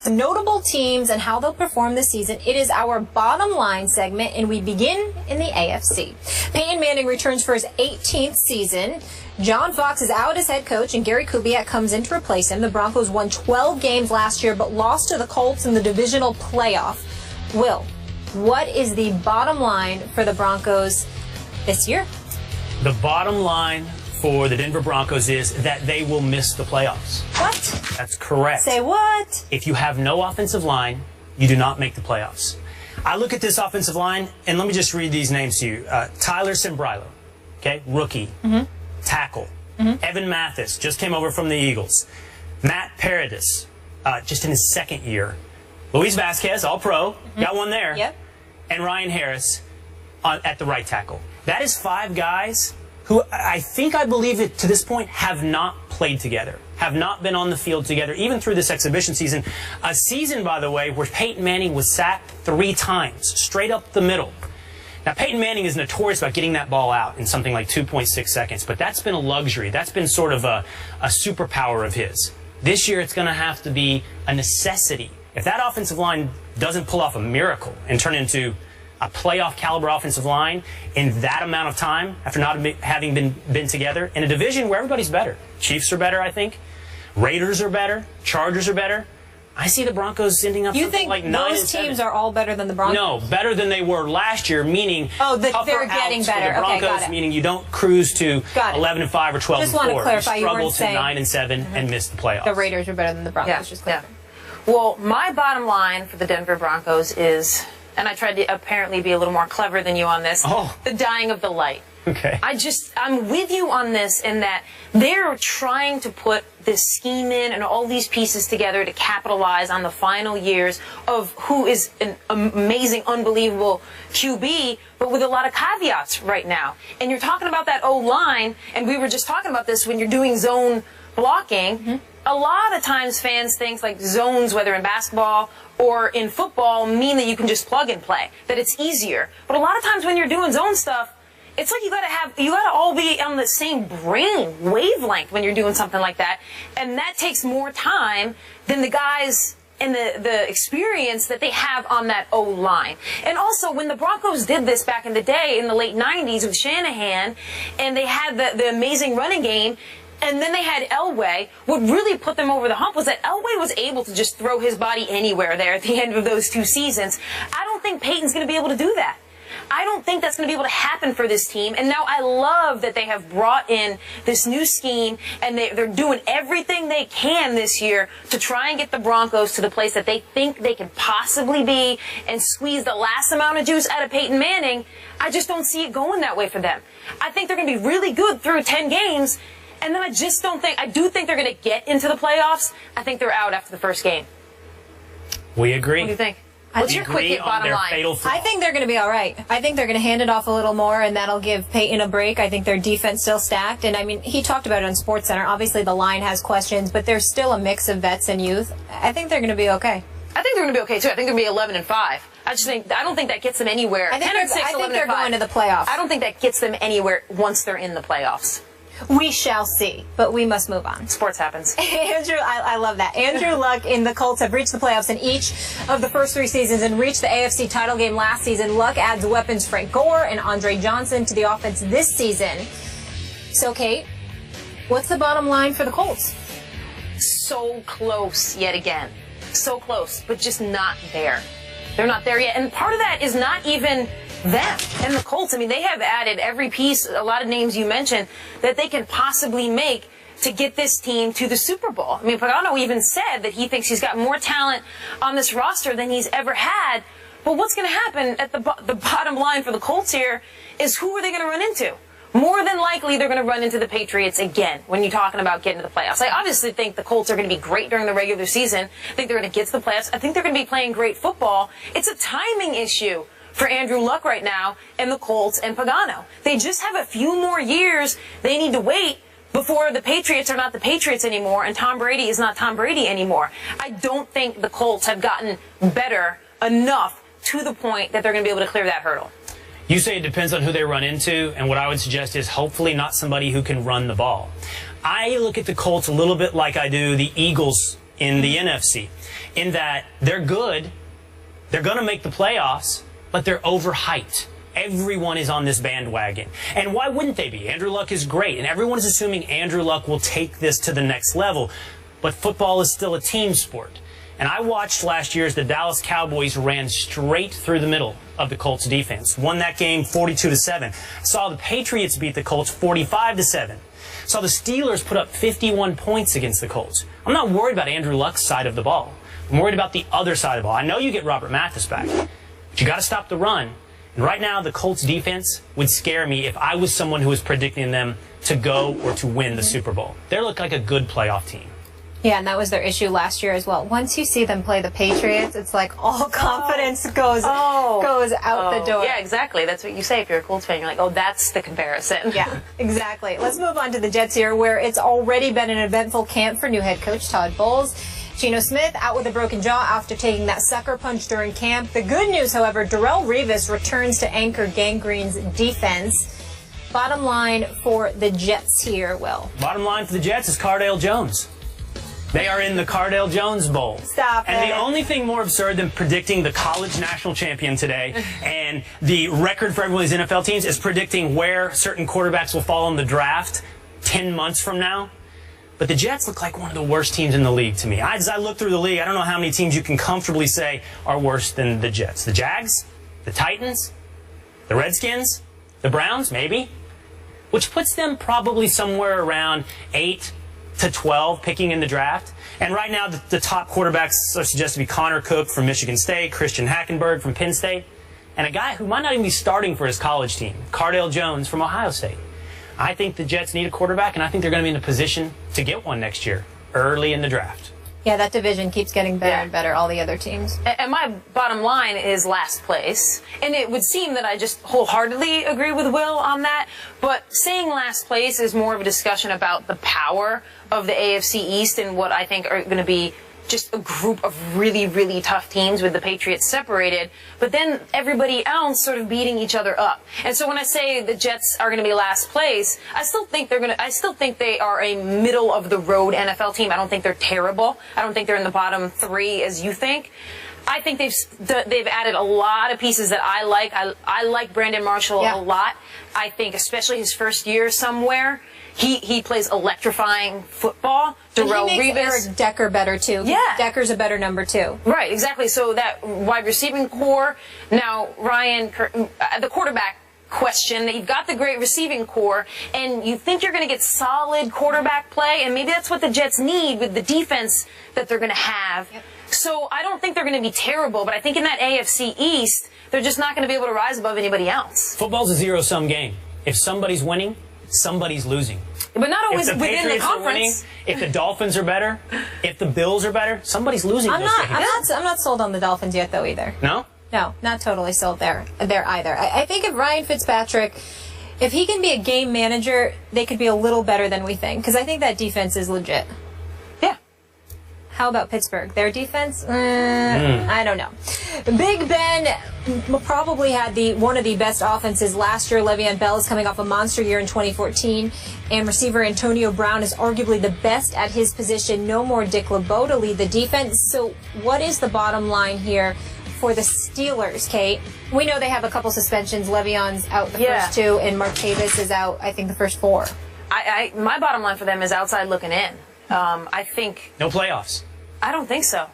some notable teams and how they'll perform this season. It is our bottom line segment, and we begin in the AFC. Peyton Manning returns for his 18th season. John Fox is out as head coach, and Gary Kubiak comes in to replace him. The Broncos won 12 games last year, but lost to the Colts in the divisional playoff. Will, what is the bottom line for the Broncos this year? The bottom line for the Denver Broncos is that they will miss the playoffs. What? That's correct. Say what? If you have no offensive line, you do not make the playoffs. I look at this offensive line, and let me just read these names to you. Tyler Sembrilo, okay, rookie, tackle. Evan Mathis just came over from the Eagles. Matt Paradis, just in his second year. Luis Vasquez, all-pro, got one there. Yep. And Ryan Harris at the right tackle. That is 5 guys who I believe it to this point have not played together, have not been on the field together, even through this exhibition season. A season, by the way, where Peyton Manning was sacked 3 times, straight up the middle. Now, Peyton Manning is notorious about getting that ball out in something like 2.6 seconds, but that's been a luxury. That's been sort of a superpower of his. This year, it's going to have to be a necessity. If that offensive line doesn't pull off a miracle and turn into a playoff caliber offensive line in that amount of time after not having been together in a division where everybody's better. Chiefs are better, I think. Raiders are better. Chargers are better. I see the Broncos ending up like 9 and 7. Those teams are all better than the Broncos? No, better than they were last year, meaning they're getting better. For the Broncos, okay, got it. Meaning you don't cruise to 11-5 or 12-4. Just want to clarify, you struggle to 9-7 and miss the playoffs. The Raiders are better than the Broncos. Just clarify. Well, my bottom line for the Denver Broncos is, and I tried to apparently be a little more clever than you on this, the dying of the light. Okay. I'm with you on this in that they're trying to put this scheme in and all these pieces together to capitalize on the final years of who is an amazing, unbelievable QB, but with a lot of caveats right now. And you're talking about that O-line, and we were just talking about this when you're doing zone blocking. A lot of times fans think like zones, whether in basketball or in football, mean that you can just plug and play, that it's easier. But a lot of times when you're doing zone stuff, it's like you gotta all be on the same brain wavelength when you're doing something like that. And that takes more time than the guys and the experience that they have on that O-line. And also, when the Broncos did this back in the day, in the late 90s with Shanahan, and they had the amazing running game, and then they had Elway, what really put them over the hump was that Elway was able to just throw his body anywhere there at the end of those 2 seasons. I don't think Peyton's going to be able to do that. I don't think that's going to be able to happen for this team. And now I love that they have brought in this new scheme, and they're doing everything they can this year to try and get the Broncos to the place that they think they can possibly be and squeeze the last amount of juice out of Peyton Manning. I just don't see it going that way for them. I think they're going to be really good through 10 games. And then I do think they're going to get into the playoffs. I think they're out after the first game. We agree. What do you think? What's your quick hit bottom line? I think they're going to be all right. I think they're going to hand it off a little more, and that'll give Peyton a break. I think their defense still stacked. And, I mean, he talked about it on SportsCenter. Obviously, the line has questions, but there's still a mix of vets and youth. I think they're going to be okay. I think they're going to be okay, too. I think they're going to be 11-5. I don't think that gets them anywhere. I think they're going to the playoffs. I don't think that gets them anywhere once they're in the playoffs. We shall see, but we must move on. Sports happens. Andrew, I love that. Andrew Luck and the Colts have reached the playoffs in each of the first 3 seasons and reached the AFC title game last season. Luck adds weapons Frank Gore and Andre Johnson to the offense this season. So, Kate, what's the bottom line for the Colts? So close yet again. So close, but just not there. They're not there yet. And part of that is not even them and the Colts. I mean, they have added every piece, a lot of names you mentioned, that they can possibly make to get this team to the Super Bowl. I mean, Pagano even said that he thinks he's got more talent on this roster than he's ever had. But what's going to happen at the bottom line for the Colts here is who are they going to run into? More than likely, they're going to run into the Patriots again when you're talking about getting to the playoffs. I obviously think the Colts are going to be great during the regular season. I think they're going to get to the playoffs. I think they're going to be playing great football. It's a timing issue for Andrew Luck right now and the Colts and Pagano. They just have a few more years they need to wait before the Patriots are not the Patriots anymore and Tom Brady is not Tom Brady anymore. I don't think the Colts have gotten better enough to the point that they're going to be able to clear that hurdle. You say it depends on who they run into, and what I would suggest is hopefully not somebody who can run the ball. I look at the Colts a little bit like I do the Eagles in the NFC, in that they're good, they're going to make the playoffs, but they're overhyped. Everyone is on this bandwagon. And why wouldn't they be? Andrew Luck is great, and everyone is assuming Andrew Luck will take this to the next level. But football is still a team sport. And I watched last year as the Dallas Cowboys ran straight through the middle of the Colts defense. Won that game 42-7. Saw the Patriots beat the Colts 45-7. Saw the Steelers put up 51 points against the Colts. I'm not worried about Andrew Luck's side of the ball. I'm worried about the other side of the ball. I know you get Robert Mathis back, but you got to stop the run. And right now, the Colts defense would scare me if I was someone who was predicting them to go or to win the Super Bowl. They look like a good playoff team. Yeah, and that was their issue last year as well. Once you see them play the Patriots, it's like all confidence goes out the door. Yeah, exactly. That's what you say if you're a Colts fan. You're like, oh, that's the comparison. Yeah, exactly. Let's move on to the Jets here, where it's already been an eventful camp for new head coach Todd Bowles. Geno Smith out with a broken jaw after taking that sucker punch during camp. The good news, however, Darrelle Revis returns to anchor Gang Green's defense. Bottom line for the Jets here, Will. Bottom line for the Jets is Cardale Jones. They are in the Cardale Jones Bowl. Stop And it. the only thing more absurd than predicting the college national champion today and the record for every one of these NFL teams is predicting where certain quarterbacks will fall in the draft 10 months from now. But the Jets look like one of the worst teams in the league to me. As I look through the league, I don't know how many teams you can comfortably say are worse than the Jets. The Jags, the Titans, the Redskins, the Browns, maybe, which puts them probably somewhere around 8 to 12 picking in the draft. And right now, the top quarterbacks are suggested to be Connor Cook from Michigan State, Christian Hackenberg from Penn State, and a guy who might not even be starting for his college team, Cardale Jones from Ohio State. I think the Jets need a quarterback, and I think they're going to be in a position to get one next year, early in the draft. Yeah, that division keeps getting better and better, all the other teams. And my bottom line is last place. And it would seem that I just wholeheartedly agree with Will on that. But saying last place is more of a discussion about the power of the AFC East and what I think are going to be just a group of really, really tough teams with the Patriots separated, but then everybody else sort of beating each other up. And so when I say the Jets are going to be last place, I still think they are a middle of the road NFL team. I don't think they're terrible. I don't think they're in the bottom three as you think. I think they've added a lot of pieces that I like. I like Brandon Marshall a lot. I think especially his first year somewhere, he plays electrifying football. Darrelle Revis, Eric Decker better too. Yeah, Decker's a better number 2. Right, exactly. So that wide receiving core. Now Ryan, the quarterback question, that you've got the great receiving core, and you think you're going to get solid quarterback play, and maybe that's what the Jets need with the defense that they're going to have. Yep. So I don't think they're going to be terrible, but I think in that AFC East, they're just not going to be able to rise above anybody else. Football's a zero-sum game. If somebody's winning, somebody's losing. But not always within Patriots the conference. Winning, if the Dolphins are better, if the Bills are better, somebody's losing. I'm not sold on the Dolphins yet, though, either. No? No, not totally sold there either. I think if Ryan Fitzpatrick, if he can be a game manager, they could be a little better than we think, because I think that defense is legit. Yeah. How about Pittsburgh? Their defense? I don't know. Big Ben probably had one of the best offenses last year. Le'Veon Bell is coming off a monster year in 2014, and receiver Antonio Brown is arguably the best at his position. No more Dick LeBeau to lead the defense. So what is the bottom line here for the Steelers, Kate? We know they have a couple suspensions. Le'Veon's out the first 2, and Martavis is out, I think, the first 4. My bottom line for them is outside looking in. I think... No playoffs. I don't think so.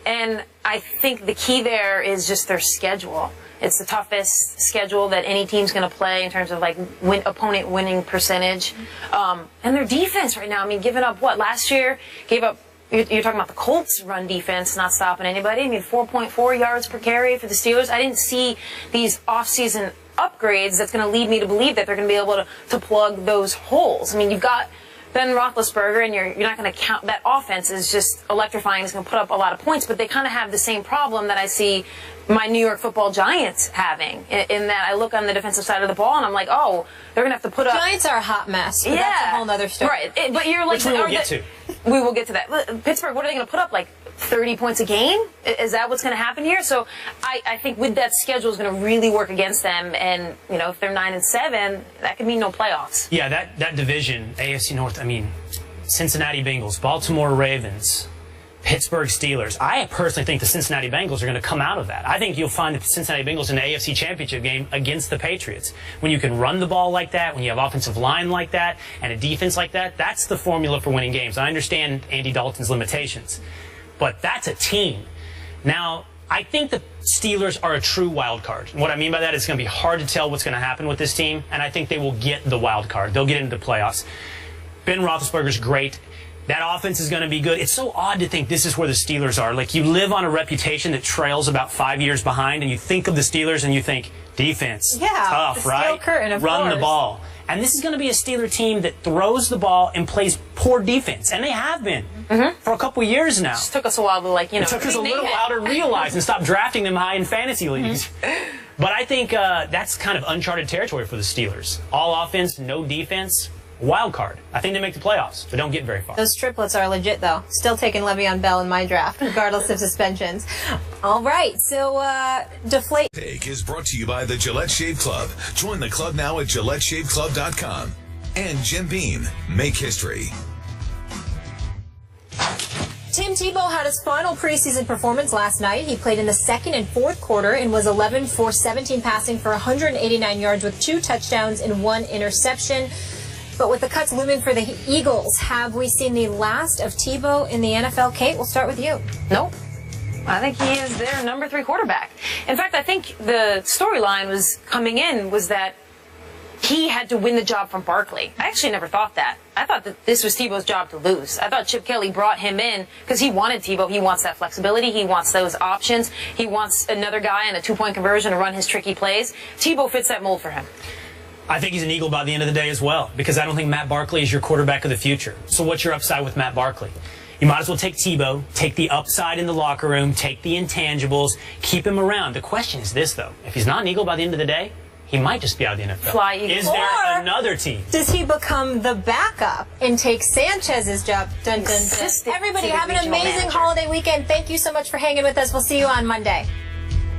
And I think the key there is just their schedule. It's the toughest schedule that any team's going to play in terms of like opponent winning percentage. And their defense right now, I mean, giving up what? Last year, gave up, you're talking about the Colts run defense not stopping anybody. I mean, 4.4 yards per carry for the Steelers. I didn't see these offseason upgrades that's going to lead me to believe that they're going to be able to plug those holes. I mean, you've got Ben Roethlisberger, and you're not going to count that offense is just electrifying. It's going to put up a lot of points, but they kind of have the same problem that I see my New York Football Giants having. In that, I look on the defensive side of the ball, and I'm like, oh, they're going to have to put up. Giants are a hot mess. But that's a whole other story. Right, but you're like, which we will get to. We will get to that. Pittsburgh, what are they going to put up? Like 30 points a game? Is that what's going to happen here? So I think with that schedule is going to really work against them. And, you know, if they're 9-7, that could mean no playoffs. Yeah, that division, AFC North, I mean, Cincinnati Bengals, Baltimore Ravens, Pittsburgh Steelers. I personally think the Cincinnati Bengals are going to come out of that. I think you'll find the Cincinnati Bengals in the AFC Championship game against the Patriots. When you can run the ball like that, when you have offensive line like that, and a defense like that, that's the formula for winning games. I understand Andy Dalton's limitations, but that's a team. Now, I think the Steelers are a true wild card. And what I mean by that is it's going to be hard to tell what's going to happen with this team, and I think they will get the wild card. They'll get into the playoffs. Ben Roethlisberger's great. That offense is going to be good. It's so odd to think this is where the Steelers are. Like, you live on a reputation that trails about 5 years behind, and you think of the Steelers and you think defense, tough, the right? steel curtain, of Run course. the ball. And this is going to be a Steeler team that throws the ball and plays poor defense. And they have been for a couple of years now. It took us a while to, It took us a little while to realize and stop drafting them high in fantasy leagues. But I think that's kind of uncharted territory for the Steelers. All offense, no defense. Wild card. I think they make the playoffs, but don't get very far. Those triplets are legit, though. Still taking Le'Veon Bell in my draft, regardless of suspensions. All right, so deflate. Take is brought to you by the Gillette Shave Club. Join the club now at GilletteShaveClub.com. And Jim Beam. Make history. Tim Tebow had his final preseason performance last night. He played in the second and fourth quarter and was 11 for 17 passing for 189 yards with 2 touchdowns and 1 interception. But with the cuts looming for the Eagles, have we seen the last of Tebow in the NFL? Kate, we'll start with you. Nope. I think he is their number 3 quarterback. In fact, I think the storyline was coming in was that he had to win the job from Barkley. I actually never thought that. I thought that this was Tebow's job to lose. I thought Chip Kelly brought him in because he wanted Tebow. He wants that flexibility. He wants those options. He wants another guy in a 2-point conversion to run his tricky plays. Tebow fits that mold for him. I think he's an Eagle by the end of the day as well, because I don't think Matt Barkley is your quarterback of the future. So what's your upside with Matt Barkley? You might as well take Tebow, take the upside in the locker room, take the intangibles, keep him around. The question is this, though. If he's not an Eagle by the end of the day, he might just be out of the NFL. Fly Eagle. Is there another team? Does he become the backup and take Sanchez's job? Dun, dun, dun. Everybody have an amazing holiday weekend. Thank you so much for hanging with us. We'll see you on Monday.